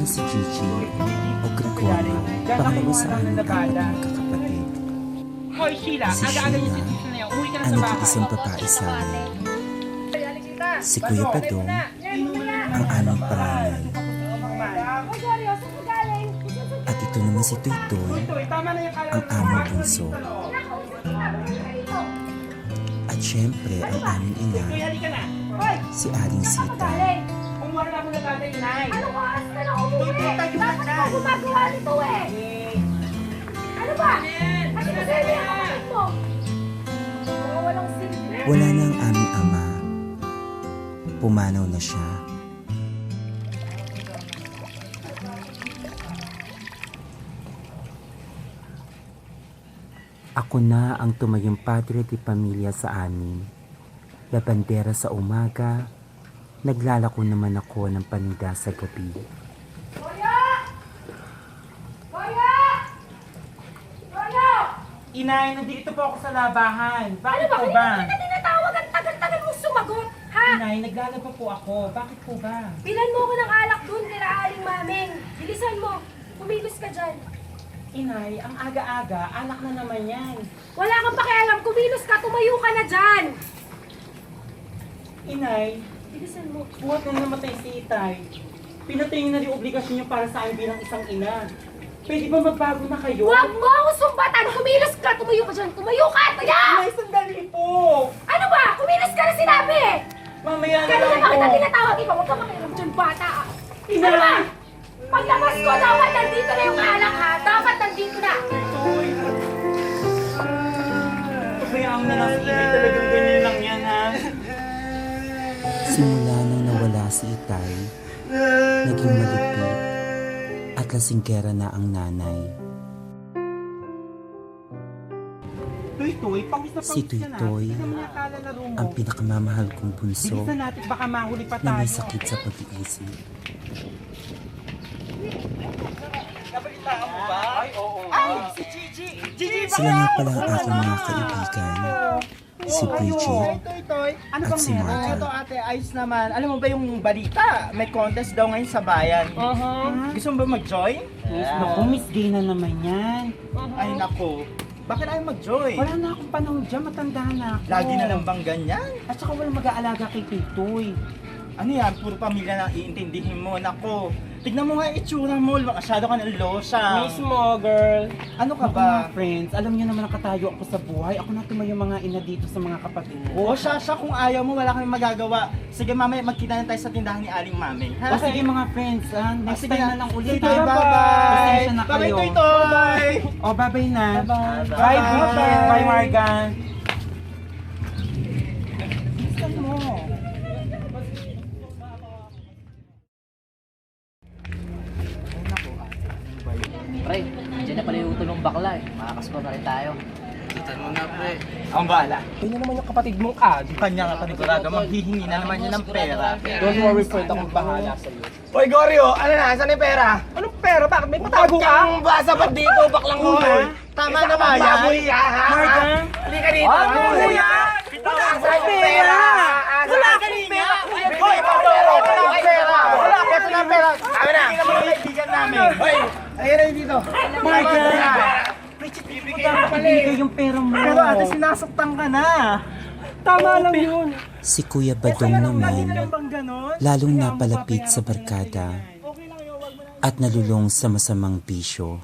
na si Gigi o Gregorio, pangalawa sa amin kami magkakapatid. Hoy, Sheila, Si aga-aga niyo si Sheila Tito na yan. Umuwi ka na ang sa bahay. nag-iisang babae sa amin. Si Kuya Badong ang aming panganay. At ito naman si Toytoy, ang aming bunso. At syempre ang aming ina, si Aling Sita. Kumuha na muna tatay, Nay. Anong oras ka na umuwi? Dapat ako gumagawa nito eh. Ano ba? Kasi kasi yung kapatid mo. Mga walang silbi. Wala na ang aming ama. Pumanaw na siya. Ako na ang tumayong padre di pamilya sa amin. Labandera sa umaga, naglalako naman ako ng paninda sa gabi. Kuya! Kuya! Kuya! Inay, nandito po ako sa labahan. Bakit Ano ba? po Kaya ba? kita tinatawag at tagal-tagal mo sumagot, ha? Inay, naglalaba po ako. Bakit po ba? Bilan mo ako ng alak dun, tira aling maming. Bilisan mo. Kumilos ka dyan. Inay, ang aga-aga, anak na naman yan. Wala kang pakialam. Kumilos ka. Tumayo ka na dyan. Inay, Bilisan mo. buhat na namatay si Itay. Pinatay niyo na rin obligasyon niyo para sa akin bilang isang ina. Pwede ba magbago na kayo? Huwag mo ako sumbatan. Kumilos ka. Tumayo ka dyan. Tumayo ka. Tuya! Inay, sandali po! Ano ba? Kumilos ka na sinabi. Mamaya na Kaya lang bakit po. na tinatawag ikaw? Huwag ka makialam dyan, bata. Ina! Ano ba? Paglabas ko, dapat nandito na yung alak, ha? Dapat nandito na. Toy! Pabayaan na lang si Inay, talagang ganyan lang yan, ha? Simula nang nawala si Itay, naging malupit at lasinggera na ang nanay. Toy, pangis na Si pangis ka na. Toy, Hindi naman yung kalalaro mo. ang pinakamamahal kong bunso Bilisan natin, baka mahuli pa na tayo. may sakit sa pag-iisip. Nabalitaan mo ba? Ay, oo nga. Ay, si Gigi! Gigi, Sila nga pala ang aking mga kaibigan, si Bridget Toy, Ano at bang si meron? Marga. ito ate, ayos naman. Alam mo ba yung balita? May contest daw ngayon sa bayan. Gusto mo ba mag-join? Naku, Miss Gay na naman yan. Ay nako. Bakit ayaw mag-join? Wala na akong panahon dyan, matanda na ako. Lagi na lang bang ganyan? At saka walang mag-aalaga kay Titoy. Ano yan? Puro pamilya na iintindihin mo. Nako. Tignan mo nga yung itsura mo. Masyado ka ng losa. Mismo, girl. Ano ka Ako ba? mga friends, alam niyo naman ang katayo ako sa buhay. Ako na tumayo mga ina dito sa mga kapatid ko. O siya, kung ayaw mo, wala kang magagawa. Sige, mamaya magkita na tayo sa tindahan ni Aling Mami. O sige mga friends, next Sige time na. na lang ulit. Sige, ha? bye-bye. Pasensya na Bye-bye, kayo. Toy. O, bye-bye na. Bye-bye. Bye, Bridget. Bye-bye. Bye, Margan. Bilisan mo. Pre, dyan na pala yung utol ng bakla eh. Makakascore na rin tayo. Ang bala. Yun na naman yung kapatid mong Ad. Kanya nga panigurado, maghihingi na naman niya ng pera. Don't worry, friend. Akong bahala sa iyo. Hoy, Goryo! Ano na? Saan yung pera? Anong pera? Bakit may patago ka? Ang basa pa dito, baklang ulo. Tama na ba yan? Margan. Halika dito. Ano kuya? Wala akong pera. Wala akong pera. Hoy, pera. Wala akong pera. Wala akong pera. Tama na. Hindi naman ang kaibigan namin. Hoy, ayun na dito. Margan. Ibigay yung pera mo. Pero ate, sinasaktan ka na. Tama lang yun. Si Kuya Badong naman, Bang ganon? lalong napalapit sa barkada at nalulong sa masamang bisyo.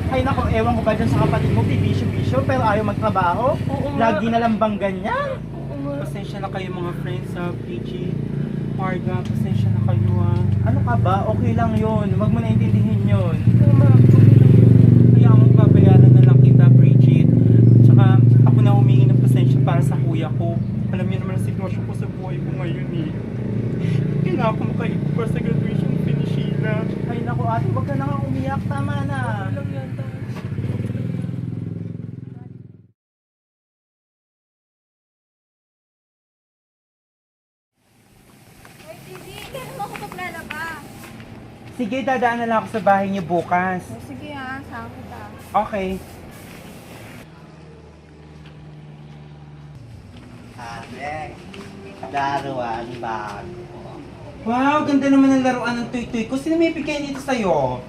Ay nako, ewan ko ba dyan sa kapatid mo, bibisyo-bisyo, pero ayaw magtrabaho? Lagi na lang bang ganyan? Pasensya na kayo mga friends sa PG. Marga, pasensya na kayo Ano ka ba? Okay lang yun. Huwag mo na intindihin yun. Kaya magbabayaran na lang kita, Bridget. Tsaka ako na humingi ng pasensya para sa kuya ko. Alam niyo naman ang sitwasyon ko sa buhay ko ngayon eh. Hindi na ako makaipag para sa graduation ni Sheila. Ay nako ate, huwag ka na nga umiyak. Tama na. Hoy, Gigi, kailan mo ako maglalaba? Sige, dadaan na lang ako sa bahay niyo bukas. Sige ha, saan kita. Okay. Ate, Laruan bago. Wow, ganda naman ng laruan ng Tuy-Tuy ko. Sino may bigay nito sa'yo?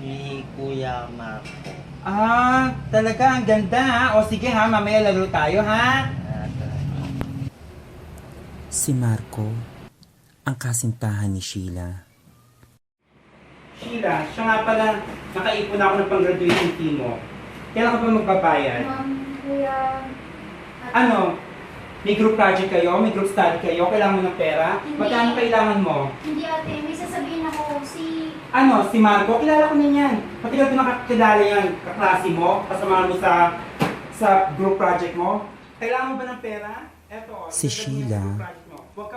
Ni Kuya Marco. Ah, talaga, ang ganda ha. O sige ha, mamaya laro tayo ha. Si Marco, ang kasintahan ni Sheila. Sheila, siya nga pala, nakaipon ako ng pang-graduation fee mo. Kailan ka ba magbabayad? Kuya... Ano? May group project kayo? May group study kayo? Kailangan mo ng pera? Hindi. Magkano kailangan mo? Hindi ate, may sasabihin ako Ano? Si Marco? Kilala ko na yan. Matigal ko nakakilala yan. Kaklase mo? Kasama mo sa group project mo? Kailangan mo ba ng pera? Eto. Si Sheila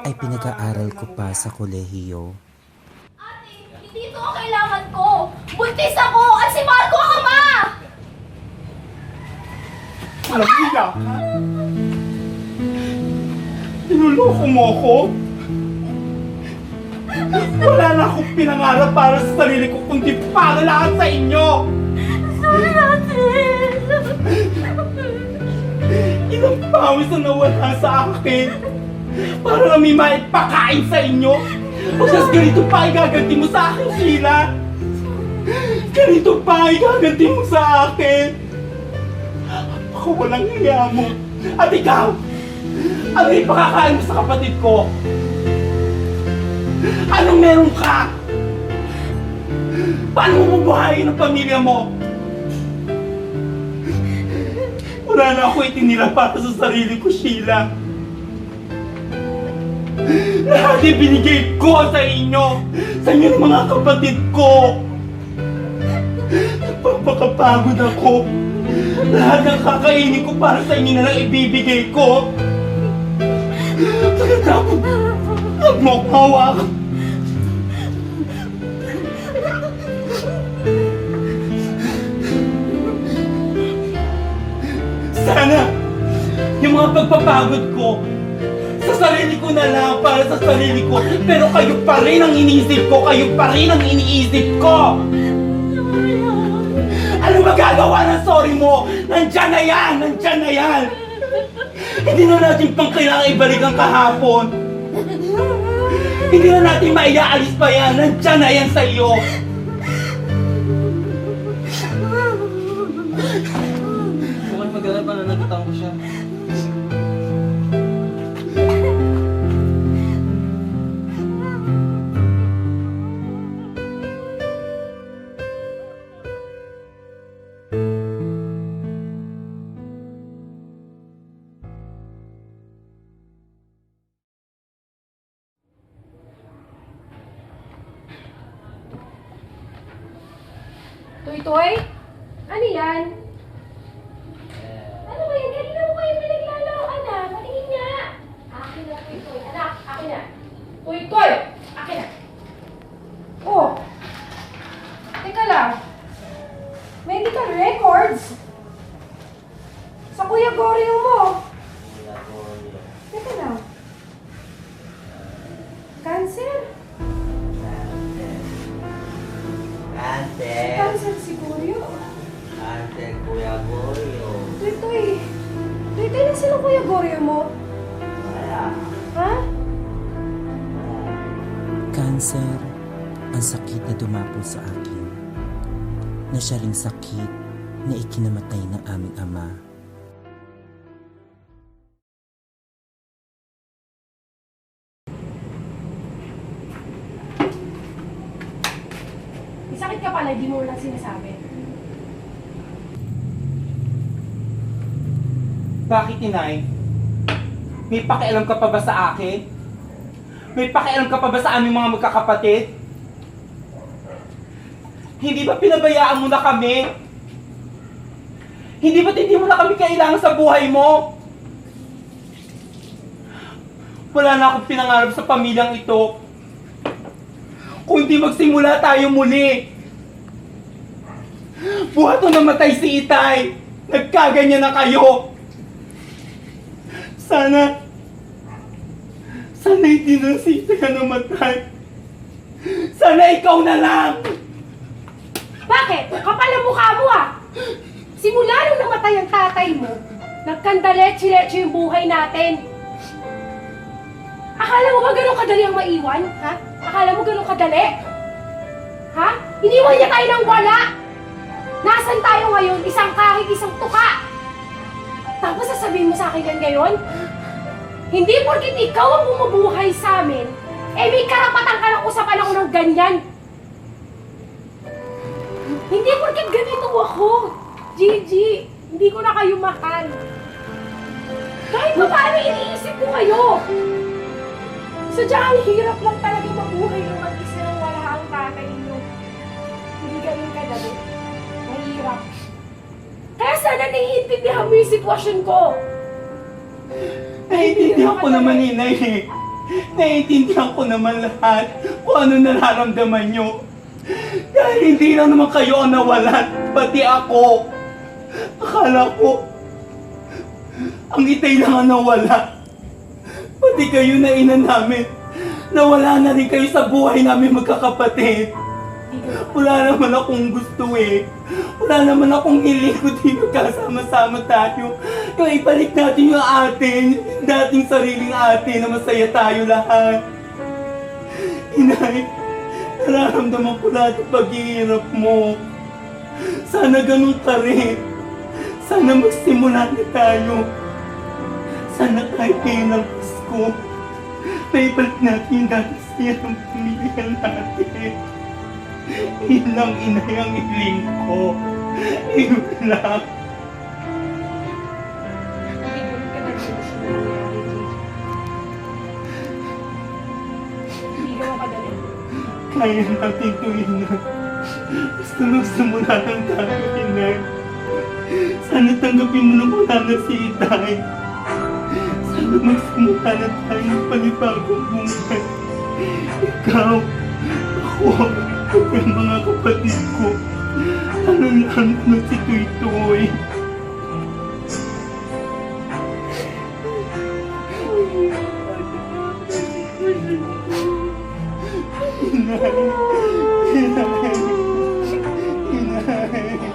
ay pinag-aaral ko pa sa kolehiyo. Ate, hindi ito ang kailangan ko! Buntis ako! At si Marco ang ama! Alam niya! Tinuloko mo ko? Wala na akong pinangarap para sa sarili ko kundi para lahat sa inyo! Sorry ate! Ilang pawis na nawala sa akin para lang may maipakain sa inyo. Tapos ganito pa igaganti mo sa akin, Sheila. Ganito pa igaganti mo sa akin. Ako walang hiya mo. At ikaw, ano ipakakain mo sa kapatid ko? Anong meron ka? Paano mo bubuhayin ang pamilya mo? Wala na ako itinira para sa sarili ko, Sheila. Lahat ibinigay ko sa inyo! Sa inyo ng mga kapatid ko! Napapakapagod ako! Lahat ng kakainin ko para sa inyo na lang ibibigay ko! Pagkatapos, huwag mo akong hawakan! Sana, yung mga pagpapagod ko, sa sarili ko na lang, para sa sarili ko. Pero kayo pa rin ang iniisip ko, kayo pa rin ang iniisip ko! Ano magagawa ng sorry mo? Nandyan na yan! Nandyan na yan! Hindi na natin pang kailangan ibalik ang kahapon. Hindi na natin maiaalis pa yan. Nandyan na yan sa iyo. Mukhang maganda pa na nakita ko siya. Toy-toy? Ano yan? Ano ba yan? Kanina mo kayo pinaglalaroan na. Patingin niya. Akin na, Toy-toy. Anak, akin na. Toy-toy! Akin na. Oh! Teka lang. Medical records? Sa Kuya Goryo mo. Teka lang. Cancer? Ante, Cancer si Goryo. ante, Kuya Goyo. Toy-toy. Toy-toy na sila Kuya Goryo mo. Wala. Ha? Cancer, ang sakit na dumapo sa akin. Na siya ring sakit na ikinamatay ng aming ama. May sakit ka pala, di mo lang sinasabi. Bakit, inay? May pakialam ka pa ba sa akin? May pakialam ka pa ba sa aming mga magkakapatid? Hindi ba pinabayaan mo na kami? Hindi ba't hindi mo na kami kailangan sa buhay mo? Wala na akong pinangarap sa pamilyang ito. Kundi magsimula tayo muli. Buhat na namatay si Itay. Nagkaganyan na kayo. Sana hindi na si Itay ka namatay. Sana ikaw na lang. Bakit? Kapal ang mukha mo ah! Simula nung namatay ang tatay mo, nagkandaletsi-letsi yung buhay natin. Akala mo ba ganun kadali ang maiwan? Ha? Akala mo ganun kadali? Ha? Iniwan niya tayo ng wala! Nasaan tayo ngayon? Isang kahit isang tuka! Tapos sasabihin mo sa akin yan ngayon? Hindi porkit ikaw ang bumubuhay sa amin, eh may karapatan ka ng usapan ako ng ganyan! Hindi porkit ganito ako! Gigi, hindi ko na kayo mahal! Kahit pa paano iniisip ko kayo! Sadya ang hirap lang talaga mabuhay ng mag-isa nang wala ang tatay niyo. Hindi ganun kadali. Mahirap. Kaya sana naiintindihan mo yung sitwasyon ko. Naiintindihan ko naman, Inay eh. Naiintindihan ko naman lahat kung ano nararamdaman nyo. Dahil hindi lang naman kayo ang nawalan, pati ako. Akala ko, ang Itay lang ang nawala. Pati kayo na ina namin, nawala na rin kayo sa buhay namin magkakapatid. Wala naman akong gusto eh. Wala naman akong hiling kundi magkasama-sama tayo. Yung ibalik natin yung atin, yung dating sariling atin na masaya tayo lahat. Inay, nararamdaman ko lahat ang paghihirap mo. Sana ganun ka rin. Sana magsimula na tayo. Sana kahit ngayon ng Pasko, maibalik natin yung dati siya ng pamilya natin. Yun lang, Inay, ang hiling ko. Yun lang. Hindi ganun kadali na siya nangyayari, Gigi. Hindi ganun kadali. Kaya natin ito, Inay. Basta magsimula lang tayo, Inay. Sana tanggapin mo na wala na si Itay. Sana magsimula na tayo ng panibagong buhay. Ikaw, ako, at yung mga kapatid ko. Lalo-lalo na si Tuy-Toy. Inay, Inay, Inay.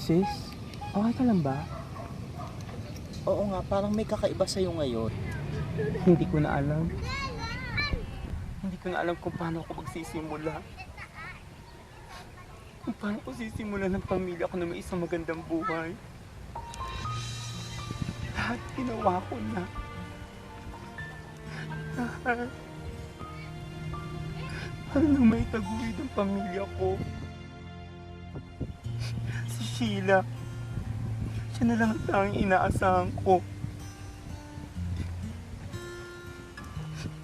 Sis, okay ka lang ba? Oo nga, parang may kakaiba sa'yo ngayon. Hindi ko na alam. Hindi ko na alam kung paano ako magsisimula. Kung paano ko sisimula ng pamilya ko na may isang magandang buhay. Lahat ginawa ko na. Lahat. Para nang may taguyod ang pamilya ko. Si Sheila. Siya na lang ang tanging inaasahan ko.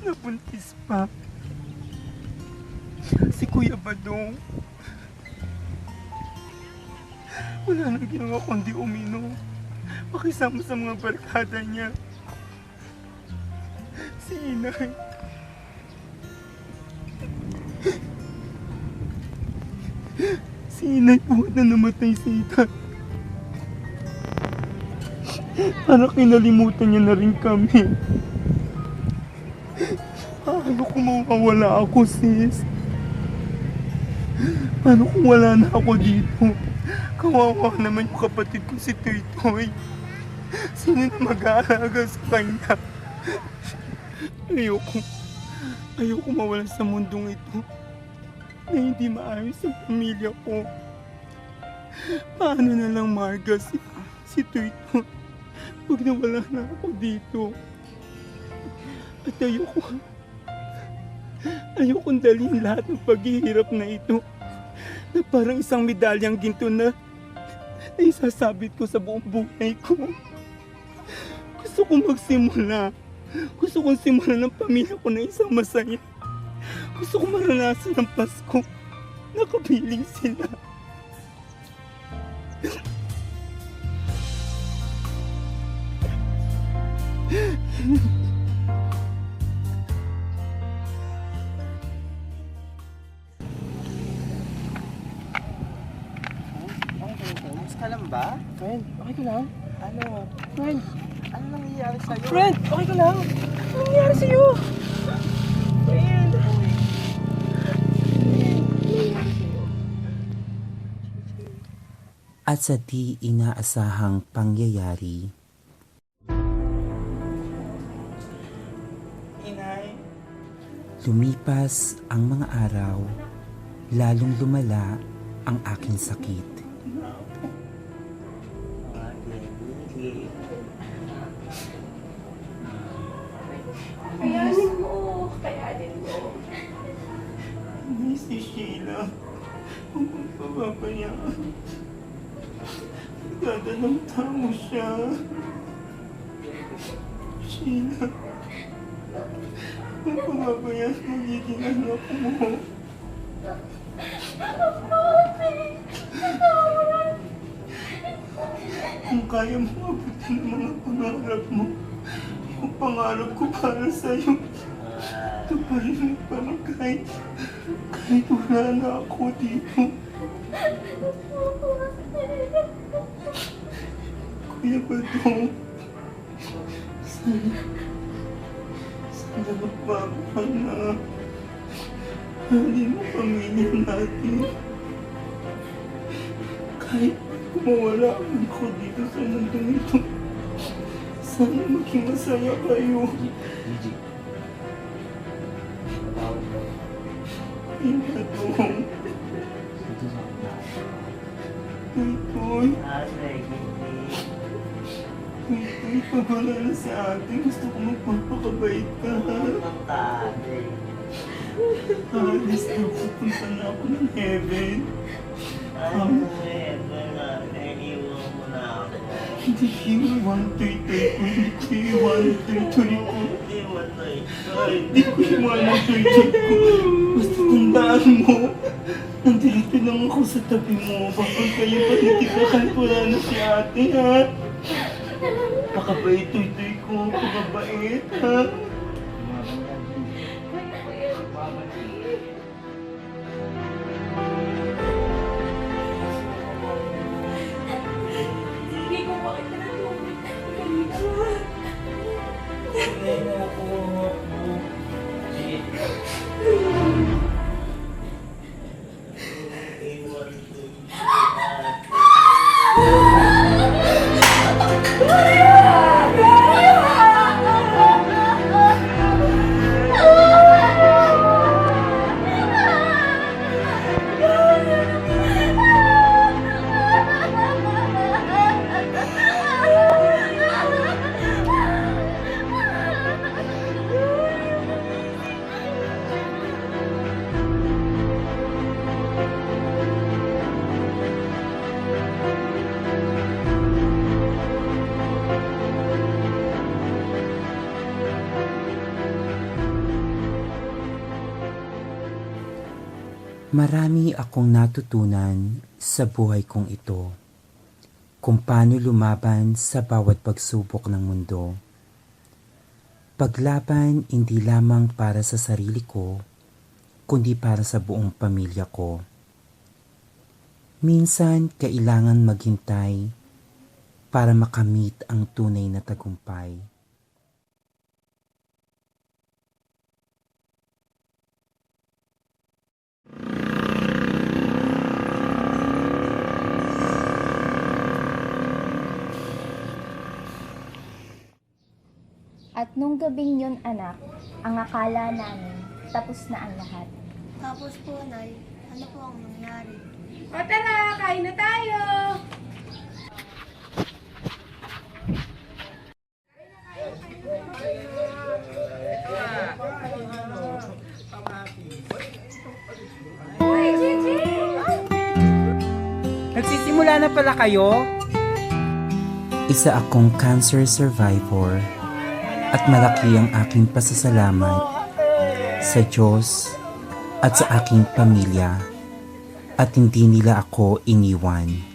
Nabuntis pa. Si Kuya Badong. Wala nang ginawa kundi uminom. Makisama sa mga barkada niya. Si Inay. Si inay po na namatay sa edad. Para kinalimutan niya na rin kami. Paano kung mawawala ako, sis? Paano kung wala na ako dito? Kawawa naman yung kapatid ko si Toy-Toy. Sino na mag-aalaga sa kanya? Ayoko mawala sa mundong ito na hindi maayos ang pamilya ko. Paano na lang, Marga, si Toy-Toy? Pag nawala na ako dito. At ayokong dalhin lahat ng paghihirap na ito na parang isang medalyang ginto na isasabit ko sa buong buhay ko. Gusto kong magsimula. Gusto kong simulan ng pamilya ko na isang masaya. Gusto kong maranasan ng Pasko. Nakapiling sila. Mas ka lang ba? Friend, okay ka lang? Ano? Friend, Ano nangyayari sa'yo? friend, okay ka lang? Ano nangyari sa'yo? Friend. At sa di inaasahang pangyayari, Inay, lumipas ang mga araw, lalong lumala ang aking sakit. Kayanin mo. Kayanin mo. hindi si Sheila. Huwag mong pababayaan. Nagdadalang tao siya. Sheila. Huwag pababayaan magiging anak mo. Kung kaya mo abutin ang mga pangarap mo, ang pangarap ko para sa'yo, tuparin mo pa rin kahit wala na ako dito. Kuya Badong, sana magbago ka na. Halin mo pamilya natin. Kahit mawala ako dito sa mundong ito, sana maging masaya kayo. Gigi. Kuya Badong, Toy-Toy. Toy-Toy, pag wala na si ate, gusto ko magpapakabait ka. Alis na, pupunta na ako ng heaven. Hindi iwan Toy-Toy ko, hindi ko iwan Toy-Toy ko. Hindi ko iwan ang Toy-Toy ko. Basta tandaan mo, nandito lang ako sa tabi mo. Bakit kayo pa nakita kahit wala na si ate, ha? Pakabait Toy-Toy ko, pakabait, ha? Hindi ko makita na tubig. Marami akong natutunan sa buhay kong ito, kung paano lumaban sa bawat pagsubok ng mundo. Paglaban hindi lamang para sa sarili ko, kundi para sa buong pamilya ko. Minsan, kailangan maghintay para makamit ang tunay na tagumpay. At nung gabing yun, anak, ang akala namin, tapos na ang lahat. Tapos po, Nay, ano po ang nangyari? O tara, kain na tayo! Uy, Gigi! Nagsisimula na pala kayo? Isa akong cancer survivor at malaki ang aking pasasalamat sa Diyos at sa aking pamilya at hindi nila ako iniwan.